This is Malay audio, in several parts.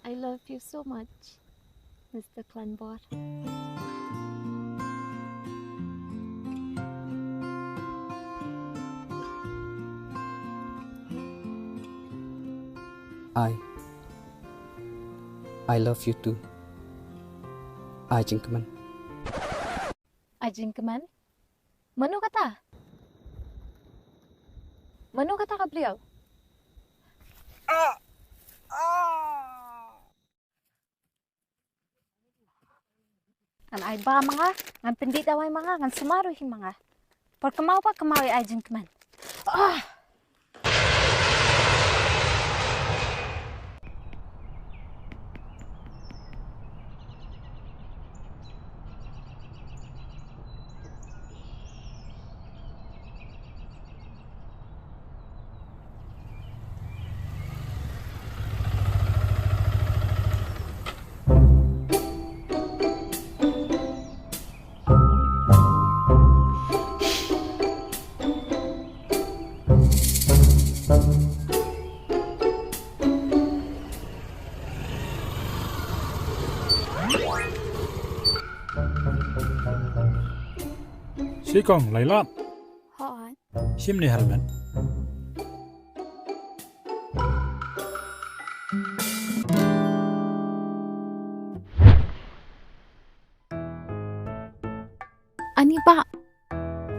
I love you so much, Mr. Clanbot. I love you too. Jingkmen. Jingkmen? Mano kata? Mano kata ka beliau? Ngan ay ba mga, ngan pendit away mga, ngan sumaruhi mga. Por kemau pa kemau ay jingkmen. Sikong laylat. Hot. Shimni halmen. Ani ba?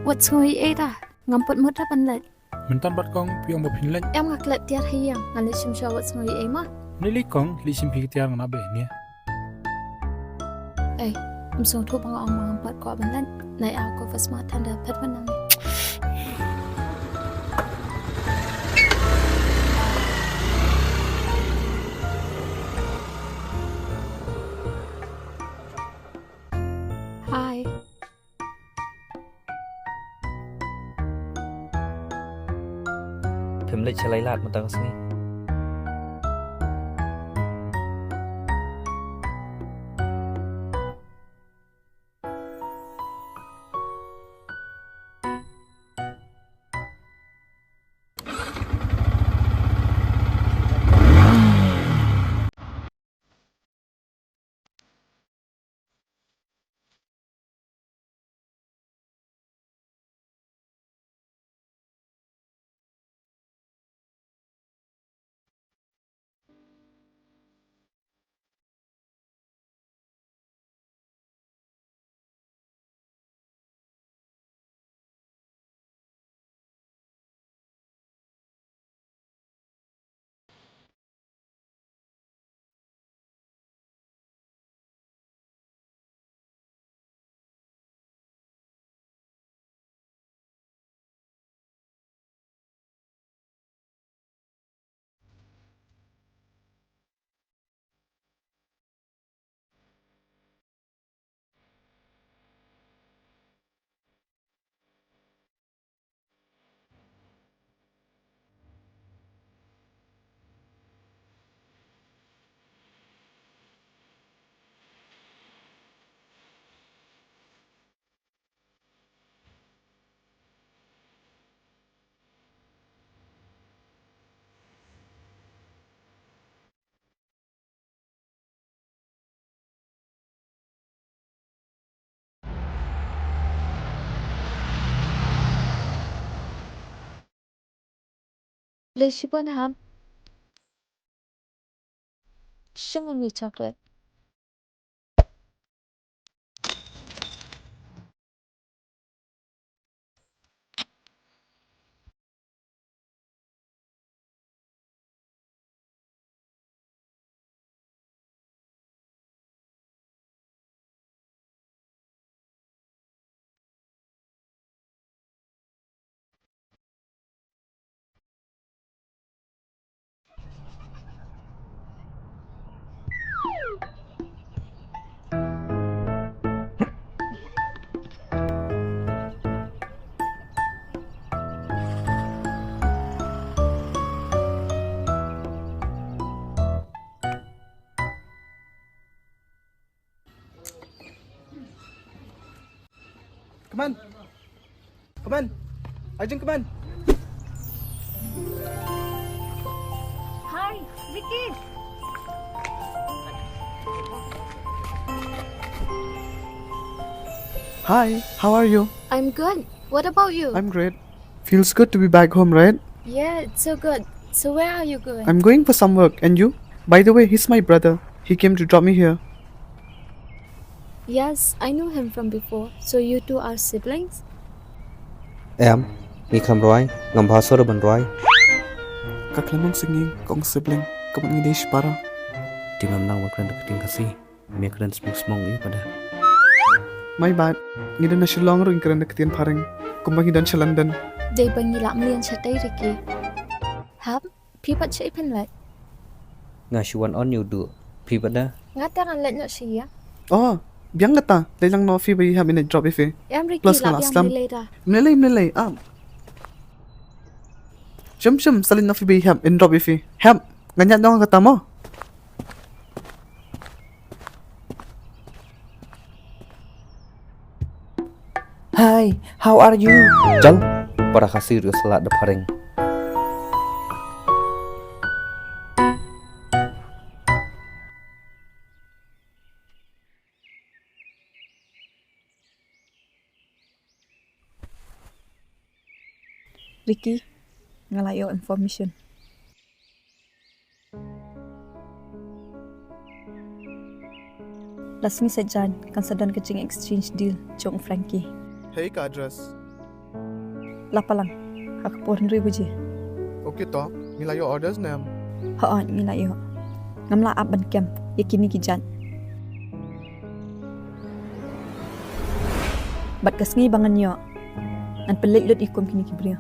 What's ngoi eta? Ngamput muda panlet. Mentan bat kong piong bapin len. Em ngak let tiar hiyang. Ngan le shim shaw what's ngoi ema? Nili kong li simpi tiar ngana be ni. Song thu bang ong ngamput ko panlet. Nai ako fas ma tanda pet manang. Hi. Phlim lịch lấy lạt một tầng xí. Le shibon ham. Sugar me chocolate. Kemana? Kemana? Jingkmen. Hi, Vicky. Hi, how are you? I'm good. What about you? I'm great. Feels good to be back home, right? Yeah, it's so good. So where are you going? I'm going for some work, and you? By the way, he's my brother. He came to drop me here. Yes, I knew him from before. So you two are siblings? Em, mi kham roi, ngam bhaso ra ban roi. Kaklamang singing, kong sibling, kaman ngidish para. Di mam nang wakran da kating Khasi. Mi kran smong smong i pada. My bad. Ngidan na Shillong ro ingkaran nakatian paring. Kumbang ngidan sa London. They bang nila mlian sa tay Ricky. Hap, pipat siya ipinlet. Nga shuan on you do. Pi pada. Nga tangan let no siya. Oh, biang ngata. Dailang no fi bayi ham in drop ife. Em Ricky Plus lap nga yang aslam. later. Mnelay. Shum, salin no fi bayi ham in drop ife. Ham, ganyan daw ang kata mo. Hi, how are you? Jong, para Khasi ru salat da paring. Ricky, ngalayo information. Lasmi sajan kan sedang kecing exchange deal jong Frankie. Hey ka address. Lapalang, hakapur ribu je. Okay to. Milayo orders nam. Haan ngalayo. Ngamla aban kem, yakini kijan. Bat kasngi bangan yo. An pelit lut ikom kini kibriyo.